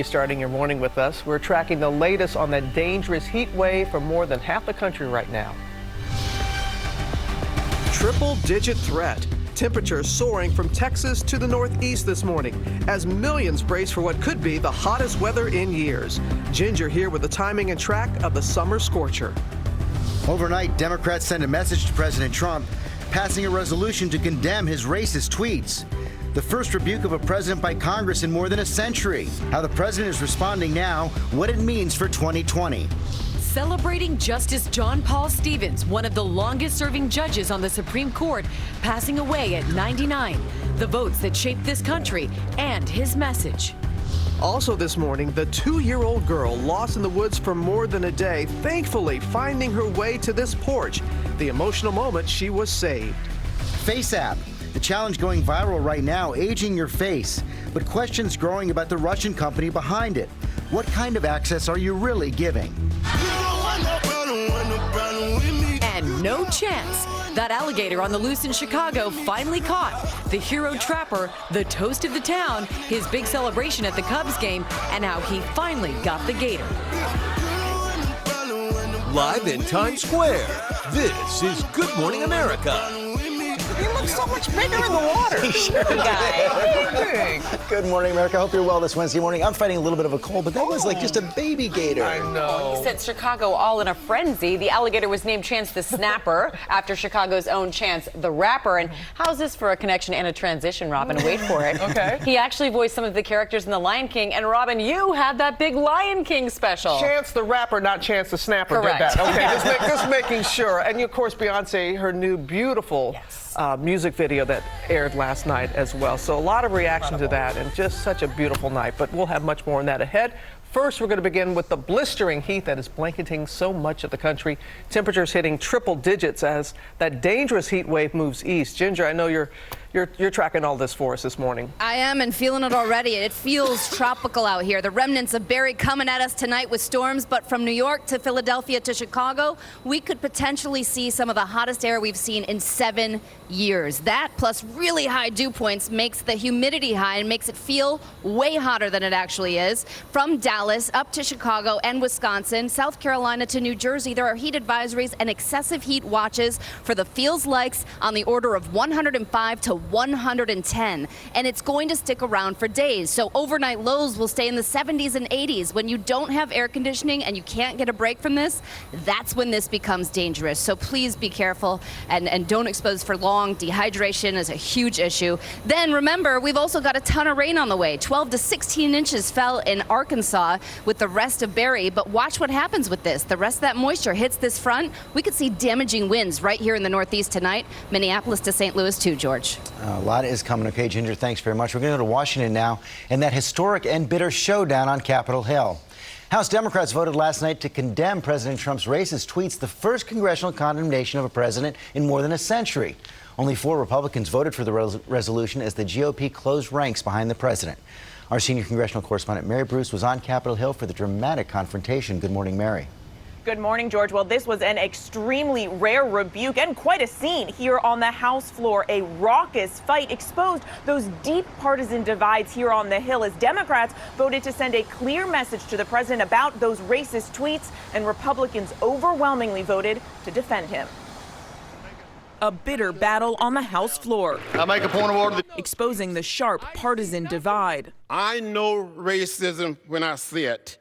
Starting your morning with us, we're tracking the latest on that dangerous heat wave for more than half the country right now. Triple-digit threat. Temperatures soaring from Texas to the Northeast this morning as millions brace for what could be the hottest weather in years. Ginger here with the timing and track of the summer scorcher. Overnight, Democrats sent a message to President Trump, passing a resolution to condemn his racist tweets. The first rebuke of a president by Congress in more than a century. How the president is responding now, what it means for 2020. Celebrating Justice John Paul Stevens, one of the longest-serving judges on the Supreme Court, passing away at 99. The votes that shaped this country and his message. Also this morning, the 2-year-old girl lost in the woods for more than a day, thankfully finding her way to this porch. The emotional moment she was saved. Face app. The challenge going viral right now, aging your face, but questions growing about the Russian company behind it. What kind of access are you really giving? And no chance. That alligator on the loose in Chicago finally caught. The hero trapper, the toast of the town, his big celebration at the Cubs game, and how he finally got the gator. Live in Times Square, this is Good Morning America. You look so much bigger in the water. Sure, guy. Good morning, America. I hope you're well this Wednesday morning. I'm fighting a little bit of a cold, but that was like just a baby gator. I know. He said Chicago all in a frenzy. The alligator was named Chance the Snapper after Chicago's own Chance the Rapper. And how's this for a connection and a transition, Robin? Wait for it. Okay. He actually voiced some of the characters in The Lion King. And Robin, you had that big Lion King special. Chance the Rapper, not Chance the Snapper. Correct. Did that. Okay, just making sure. And of course, Beyonce, her new beautiful music video that aired last night as well. So a lot of reaction to that and just such a beautiful night. But we'll have much more on that ahead. First, we're going to begin with the blistering heat that is blanketing so much of the country. Temperatures hitting triple digits as that dangerous heat wave moves east. Ginger, I know you're tracking all this for us this morning. I am, and feeling it already. It feels tropical out here. The remnants of Barry coming at us tonight with storms, but from New York to Philadelphia to Chicago, we could potentially see some of the hottest air we've seen in 7 years. That plus really high dew points makes the humidity high and makes it feel way hotter than it actually is. From Dallas up to Chicago and Wisconsin, South Carolina to New Jersey, there are heat advisories and excessive heat watches for the feels likes on the order of 105 to 110, and it's going to stick around for days. So overnight lows will stay in the 70s and 80s. When you don't have air conditioning and you can't get a break from this, that's when this becomes dangerous. So please be careful and don't expose for long. Dehydration is a huge issue. Then remember, we've also got a ton of rain on the way. 12 to 16 inches fell in Arkansas with the rest of Barry, but watch what happens with this. The rest of that moisture hits this front. We could see damaging winds right here in the Northeast tonight. Minneapolis to St. Louis too, George. A lot is coming. Okay, Ginger, thanks very much. We're going to go to Washington now and that historic and bitter showdown on Capitol Hill. House Democrats voted last night to condemn President Trump's racist tweets, the first congressional condemnation of a president in more than a century. Only 4 Republicans voted for the resolution as the GOP closed ranks behind the president. Our senior congressional correspondent Mary Bruce was on Capitol Hill for the dramatic confrontation. Good morning, Mary. Good morning, George. Well, this was an extremely rare rebuke and quite a scene here on the House floor. A raucous fight exposed those deep partisan divides here on the Hill as Democrats voted to send a clear message to the president about those racist tweets, and Republicans overwhelmingly voted to defend him. A bitter battle on the House floor. I make a point of order. Exposing the sharp partisan divide. I know racism when I see it.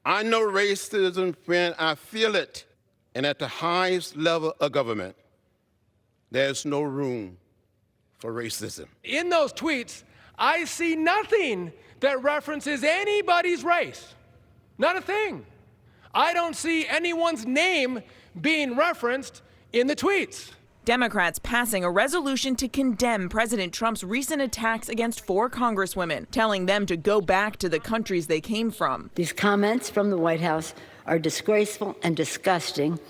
I know racism when I feel it. And at the highest level of government, there's no room for racism. In those tweets, I see nothing that references anybody's race. Not a thing. I don't see anyone's name being referenced in the tweets. Democrats passing a resolution to condemn President Trump's recent attacks against 4 congresswomen, telling them to go back to the countries they came from. These comments from the White House are disgraceful and disgusting,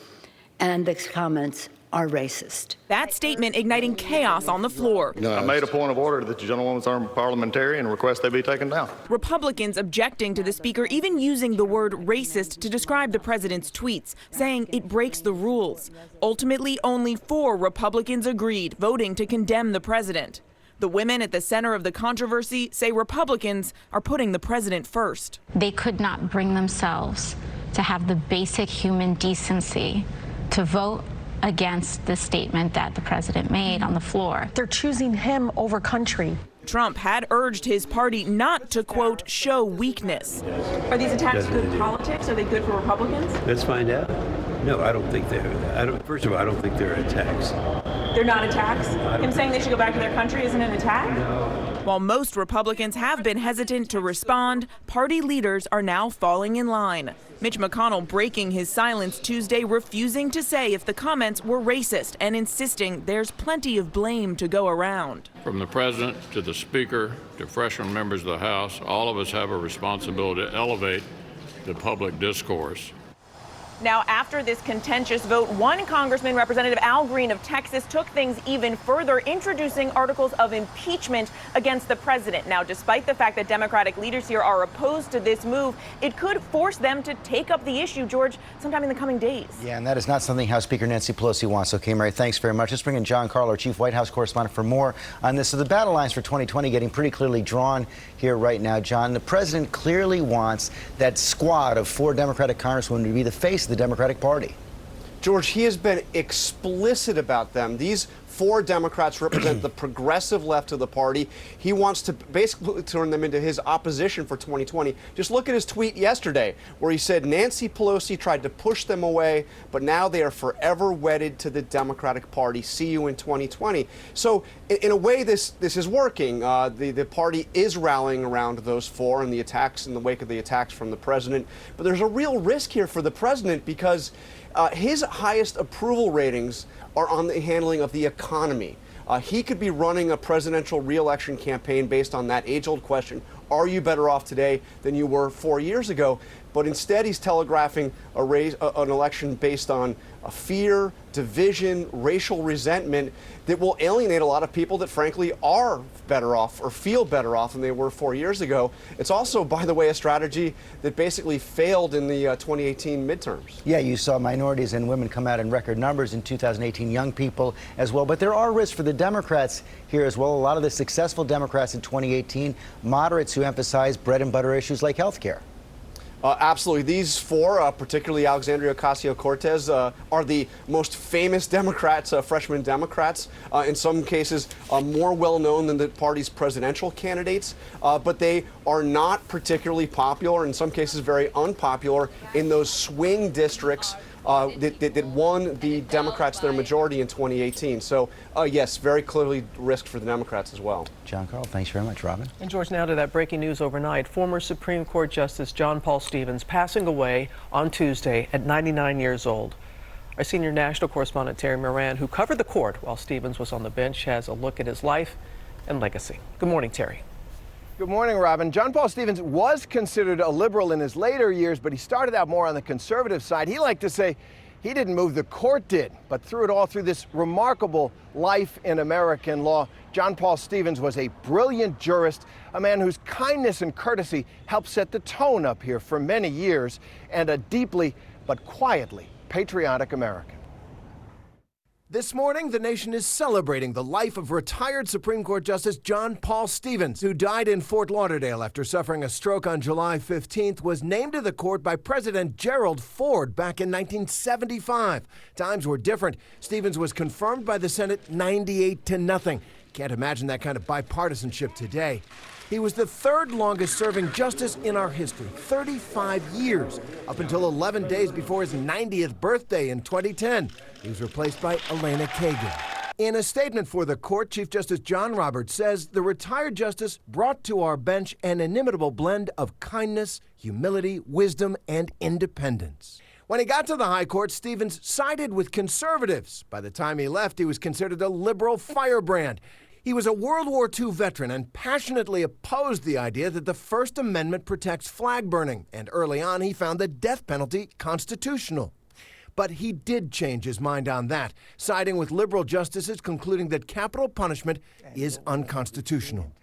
and the comments are racist. That statement igniting chaos on the floor. I made a point of order that the gentlewoman's parliamentarian and request they be taken down. Republicans objecting to the speaker even using the word racist to describe the president's tweets, saying it breaks the rules. Ultimately, only 4 Republicans agreed, voting to condemn the president. The women at the center of the controversy say Republicans are putting the president first. They could not bring themselves to have the basic human decency to vote against the statement that the president made on the floor. They're choosing him over country. Trump had urged his party not to, quote, show weakness. Are these attacks good politics? Are they good for Republicans? Let's find out. No, I don't think they're. First of all, I don't think they're attacks. They're not attacks? Him saying they should go back to their country isn't an attack? No. While most Republicans have been hesitant to respond, party leaders are now falling in line. Mitch McConnell breaking his silence Tuesday, refusing to say if the comments were racist and insisting there's plenty of blame to go around. From the president to the speaker to freshman members of the House, all of us have a responsibility to elevate the public discourse. Now, after this contentious vote, one congressman, Representative Al Green of Texas, took things even further, introducing articles of impeachment against the president. Now, despite the fact that Democratic leaders here are opposed to this move, it could force them to take up the issue, George, sometime in the coming days. Yeah, and that is not something House Speaker Nancy Pelosi wants. Okay, Mary, thanks very much. Let's bring in John Carl, our chief White House correspondent, for more on this. So the battle lines for 2020 getting pretty clearly drawn here right now, John. The president clearly wants that squad of 4 Democratic congresswomen to be the face of the Democratic Party. George, he has been explicit about them. These 4 Democrats represent the progressive left of the party. He wants to basically turn them into his opposition for 2020. Just look at his tweet yesterday where he said Nancy Pelosi tried to push them away, but now they are forever wedded to the Democratic Party. See you in 2020. So in a way, this is working. The party is rallying around those 4 in the attacks, in the wake of the attacks from the president. But there's a real risk here for the president because his highest approval ratings are on the handling of the economy. He could be running a presidential re-election campaign based on that age-old question, are you better off today than you were 4 years ago? But instead, he's telegraphing an election based on fear, division, racial resentment that will alienate a lot of people that, frankly, are better off or feel better off than they were 4 years ago. It's also, by the way, a strategy that basically failed in the 2018 midterms. Yeah, you saw minorities and women come out in record numbers in 2018, young people as well. But there are risks for the Democrats here as well. A lot of the successful Democrats in 2018, moderates who emphasize bread and butter issues like health care. Absolutely. These 4, particularly Alexandria Ocasio-Cortez, are the most famous Democrats, freshman Democrats, in some cases more well-known than the party's presidential candidates, but they are not particularly popular, in some cases very unpopular, in those swing districts that won the Democrats their majority in 2018. So, yes, very clearly risk for the Democrats as well. John Carl, thanks very much, Robin. And George, now to that breaking news overnight. Former Supreme Court Justice John Paul Stevens passing away on Tuesday at 99 years old. Our senior national correspondent Terry Moran, who covered the court while Stevens was on the bench, has a look at his life and legacy. Good morning, Terry. Good morning, Robin. John Paul Stevens was considered a liberal in his later years, but he started out more on the conservative side. He liked to say he didn't move, the court did. But through it all, through this remarkable life in American law, John Paul Stevens was a brilliant jurist, a man whose kindness and courtesy helped set the tone up here for many years, and a deeply but quietly patriotic American. This morning, the nation is celebrating the life of retired Supreme Court Justice John Paul Stevens, who died in Fort Lauderdale after suffering a stroke on July 15th, was named to the court by President Gerald Ford back in 1975. Times were different. Stevens was confirmed by the Senate 98-0. Can't imagine that kind of bipartisanship today. He was the 3rd longest serving justice in our history, 35 years, up until 11 days before his 90th birthday in 2010. He was replaced by Elena Kagan. In a statement for the court, Chief Justice John Roberts says the retired justice brought to our bench an inimitable blend of kindness, humility, wisdom, and independence. When he got to the High Court, Stevens sided with conservatives. By the time he left, he was considered a liberal firebrand. He was a World War II veteran and passionately opposed the idea that the First Amendment protects flag burning, and early on he found the death penalty constitutional. But he did change his mind on that, siding with liberal justices concluding that capital punishment is unconstitutional.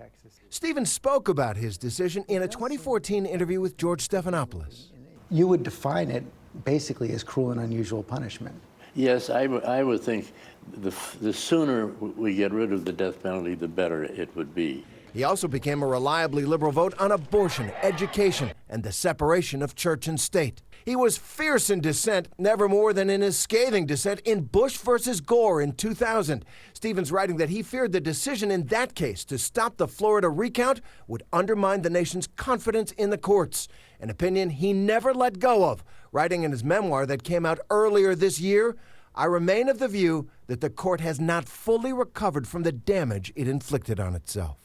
Stevens spoke about his decision in a 2014 interview with George Stephanopoulos. You would define it basically as cruel and unusual punishment. Yes, I would think the sooner we get rid of the death penalty, the better it would be. He also became a reliably liberal vote on abortion, education, and the separation of church and state. He was fierce in dissent, never more than in his scathing dissent in Bush versus Gore in 2000. Stevens writing that he feared the decision in that case to stop the Florida recount would undermine the nation's confidence in the courts, an opinion he never let go of, writing in his memoir that came out earlier this year, "I remain of the view that the court has not fully recovered from the damage it inflicted on itself."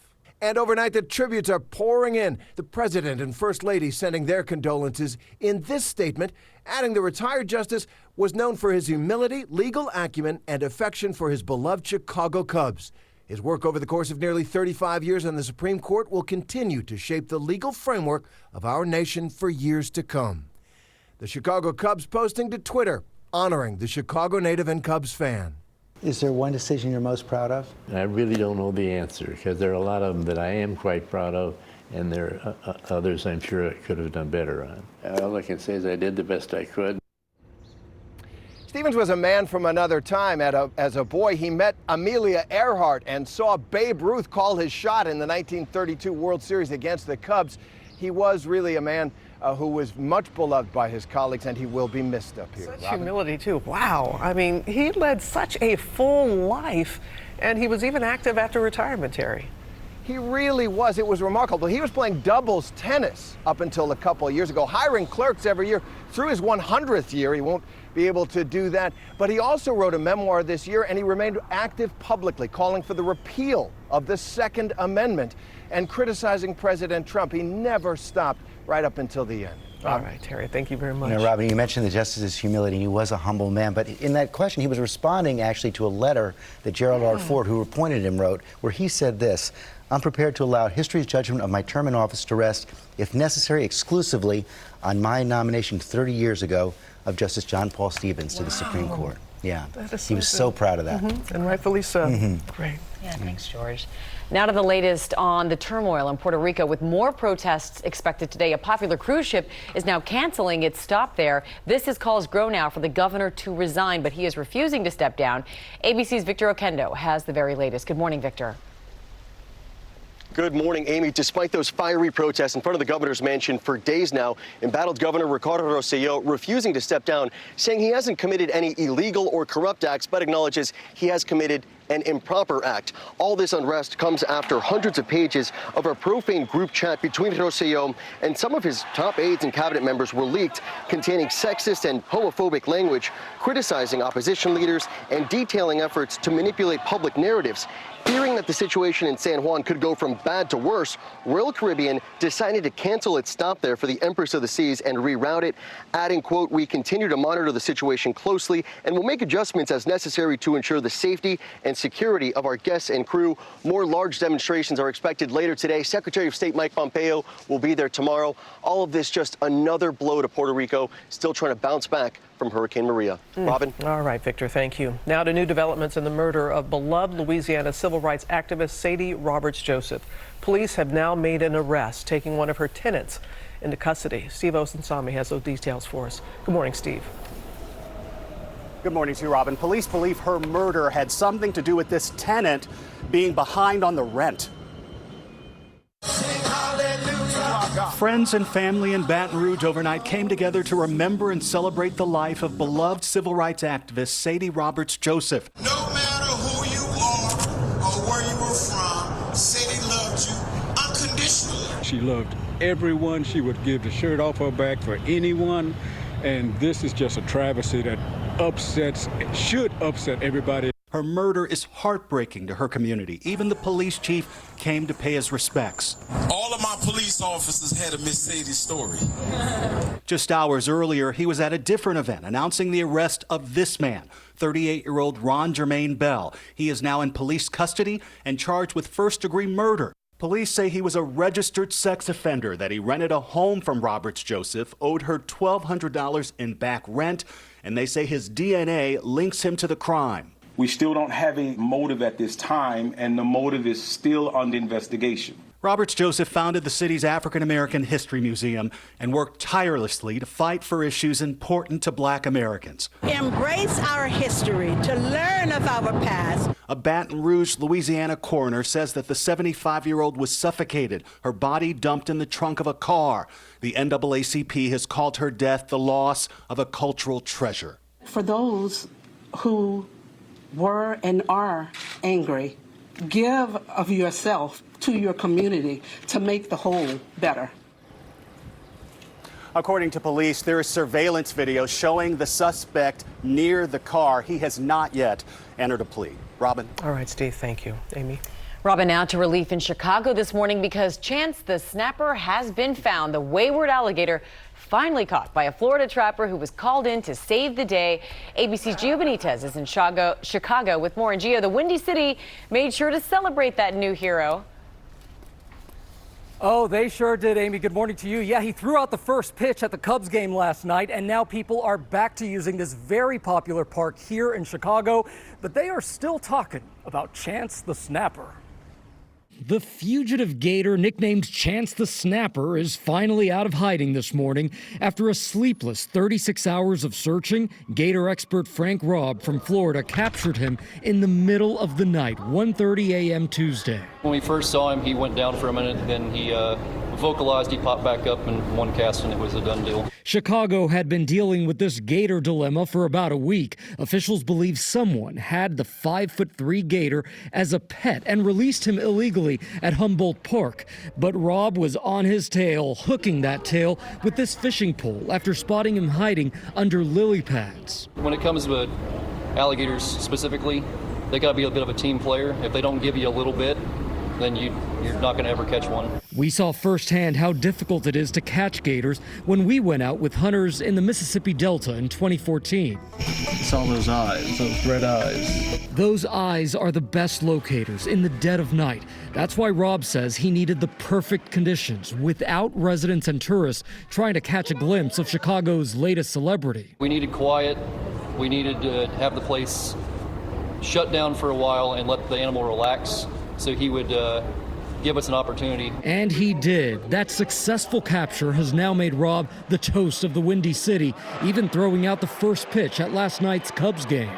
And overnight, the tributes are pouring in. The president and first lady sending their condolences in this statement, adding the retired justice was known for his humility, legal acumen, and affection for his beloved Chicago Cubs. His work over the course of nearly 35 years on the Supreme Court will continue to shape the legal framework of our nation for years to come. The Chicago Cubs posting to Twitter, honoring the Chicago native and Cubs fan. Is there one decision you're most proud of? I really don't know the answer, because there are a lot of them that I am quite proud of, and there are others I'm sure I could have done better on. All I can say is I did the best I could. Stevens was a man from another time. As a boy, he met Amelia Earhart and saw Babe Ruth call his shot in the 1932 World Series against the Cubs. He was really a man who was much beloved by his colleagues, and he will be missed up here. Such humility, too. Wow. I mean, he led such a full life, and he was even active after retirement, Terry. He really was. It was remarkable. He was playing doubles tennis up until a couple of years ago, hiring clerks every year. Through his 100th year, he won't be able to do that. But he also wrote a memoir this year, and he remained active publicly, calling for the repeal of the Second Amendment and criticizing President Trump. He never stopped right up until the end. All right, Terry, thank you very much. You know, Robin, you mentioned the justice's humility, and he was a humble man. But in that question, he was responding actually to a letter that Gerald R. Ford, who appointed him, wrote, where he said this: "I'm prepared to allow history's judgment of my term in office to rest, if necessary, exclusively on my nomination 30 years ago of Justice John Paul Stevens to the Supreme Court." Yeah, he was so proud of that. And rightfully so. Great. Yeah, thanks, George. Now to the latest on the turmoil in Puerto Rico. With more protests expected today, a popular cruise ship is now canceling its stop there. This has caused groan now for the governor to resign, but he is refusing to step down. ABC's Victor Oquendo has the very latest. Good morning, Victor. Good morning, Amy. Despite those fiery protests in front of the governor's mansion for days now, embattled Governor Ricardo Rosselló refusing to step down, saying he hasn't committed any illegal or corrupt acts, but acknowledges he has committed an improper act. All this unrest comes after hundreds of pages of a profane group chat between Rosselló and some of his top aides and cabinet members were leaked, containing sexist and homophobic language, criticizing opposition leaders, and detailing efforts to manipulate public narratives. Fearing that the situation in San Juan could go from bad to worse, Royal Caribbean decided to cancel its stop there for the Empress of the Seas and reroute it, adding, quote, "We continue to monitor the situation closely and will make adjustments as necessary to ensure the safety and security of our guests and crew." More large demonstrations are expected later today. Secretary of State Mike Pompeo will be there tomorrow. All of this just another blow to Puerto Rico, still trying to bounce back from Hurricane Maria. Robin? All right, Victor, thank you. Now to new developments in the murder of beloved Louisiana civil rights activist Sadie Roberts Joseph. Police have now made an arrest, taking one of her tenants into custody. Steve Osensami has those details for us. Good morning, Steve. Good morning to you, Robin. Police believe her murder had something to do with this tenant being behind on the rent. Friends and family in Baton Rouge overnight came together to remember and celebrate the life of beloved civil rights activist Sadie Roberts Joseph. No matter who you are or where you were from, Sadie loved you unconditionally. She loved everyone. She would give the shirt off her back for anyone. And this is just a travesty that should upset everybody. Her murder is heartbreaking to her community. Even the police chief came to pay his respects. All of my police officers had a Miss Sadie story. Just hours earlier, he was at a different event announcing the arrest of this man, 38-year-old Ron Jermaine Bell. He is now in police custody and charged with first-degree murder. Police say he was a registered sex offender, that he rented a home from Roberts Joseph, owed her $1,200 in back rent, and they say his DNA links him to the crime. We still don't have a motive at this time, and the motive is still under investigation. Roberts Joseph founded the city's African American History Museum and worked tirelessly to fight for issues important to Black Americans. Embrace our history, to learn of our past. A Baton Rouge, Louisiana coroner says that the 75-year-old was suffocated, her body dumped in the trunk of a car. The NAACP has called her death the loss of a cultural treasure. For those who were and are angry, give of yourself to your community to make the whole better. According to police, there is surveillance video showing the suspect near the car. He has not yet entered a plea. Robin. All right, Steve, thank you. Amy. Robin, now to relief in Chicago this morning because Chance the Snapper has been found. The wayward alligator finally caught by a Florida trapper who was called in to save the day. ABC's Gio Benitez is in Chicago with more. And Gio, the Windy City made sure to celebrate that new hero. Oh, they sure did, Amy. Good morning to you. Yeah, he threw out the first pitch at the Cubs game last night, and now people are back to using this very popular park here in Chicago, but they are still talking about Chance the Snapper. The fugitive gator, nicknamed Chance the Snapper, is finally out of hiding this morning. After a sleepless 36 hours of searching, gator expert Frank Robb from Florida captured him in the middle of the night, 1:30 a.m. Tuesday. When we first saw him, he went down for a minute, then he vocalized, he popped back up in one cast, and it was a done deal. Chicago had been dealing with this gator dilemma for about a week. Officials believe someone had the 5'3" gator as a pet and released him illegally at Humboldt Park. But Robb was on his tail, hooking that tail with this fishing pole after spotting him hiding under lily pads. When it comes to alligators specifically, they got to be a bit of a team player. If they don't give you a little bit, then you're not going to ever catch one. We saw firsthand how difficult it is to catch gators when we went out with hunters in the Mississippi Delta in 2014. Saw those eyes, those red eyes. Those eyes are the best locators in the dead of night. That's why Robb says he needed the perfect conditions without residents and tourists trying to catch a glimpse of Chicago's latest celebrity. We needed quiet. We needed to have the place shut down for a while and let the animal relax, so he would give us an opportunity. And he did. That successful capture has now made Robb the toast of the Windy City, even throwing out the first pitch at last night's Cubs game.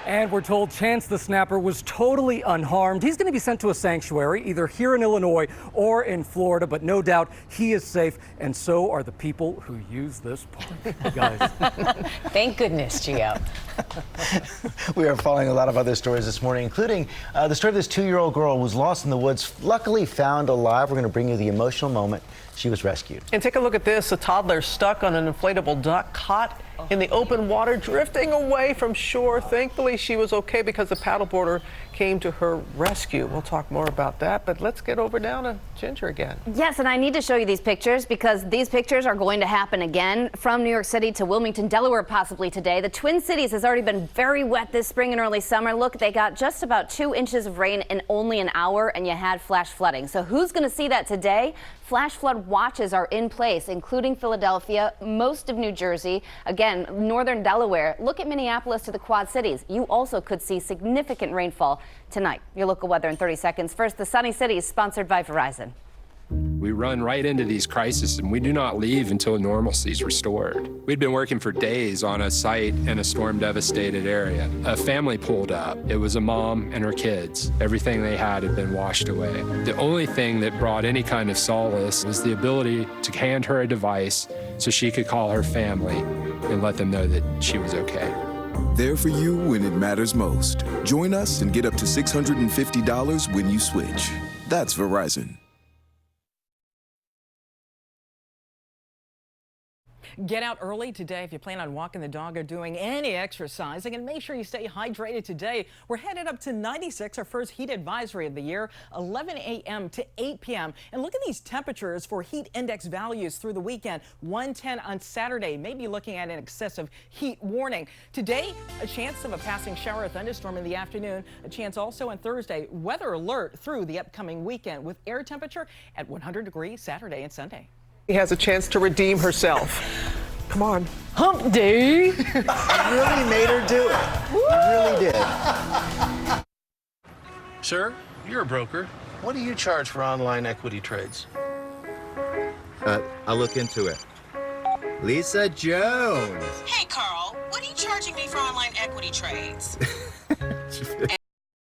And we're told Chance the Snapper was totally unharmed. He's going to be sent to a sanctuary, either here in Illinois or in Florida, but no doubt he is safe, and so are the people who use this park. Guys. Thank goodness, Gio. We are following a lot of other stories this morning, including the story of this 2-year-old girl who was lost in the woods, luckily found alive. We're going to bring you the emotional moment she was rescued. And take a look at this. A toddler stuck on an inflatable duck caught in the open water, drifting away from shore. Thankfully, she was okay because the paddleboarder came to her rescue. We'll talk more about that, but let's get over down to Ginger again. Yes, and I need to show you these pictures because these pictures are going to happen again from New York City to Wilmington, Delaware, possibly today. The Twin Cities has already been very wet this spring and early summer. Look, they got just about 2 inches of rain in only an hour, and you had flash flooding. So who's going to see that today? Flash flood watches are in place, including Philadelphia, most of New Jersey, again, northern Delaware. Look at Minneapolis to the Quad Cities. You also could see significant rainfall tonight. Your local weather in 30 seconds. First, the Sunny Cities, sponsored by Verizon. We run right into these crises, and we do not leave until normalcy is restored. We'd been working for days on a site in a storm-devastated area. A family pulled up. It was a mom and her kids. Everything they had been washed away. The only thing that brought any kind of solace was the ability to hand her a device so she could call her family and let them know that she was okay. There for you when it matters most. Join us and get up to $650 when you switch. That's Verizon. Get out early today if you plan on walking the dog or doing any exercising, and make sure you stay hydrated today. We're headed up to 96, our first heat advisory of the year, 11 a.m. to 8 p.m. And look at these temperatures for heat index values through the weekend. 110 on Saturday, maybe looking at an excessive heat warning. Today, a chance of a passing shower or thunderstorm in the afternoon. A chance also on Thursday. Weather alert through the upcoming weekend with air temperature at 100 degrees Saturday and Sunday. He has a chance to redeem herself. Come on. Hump day. Really made her do it. You really did. Sir, you're a broker. What do you charge for online equity trades? I'll look into it. Lisa Jones. Hey, Carl, what are you charging me for online equity trades?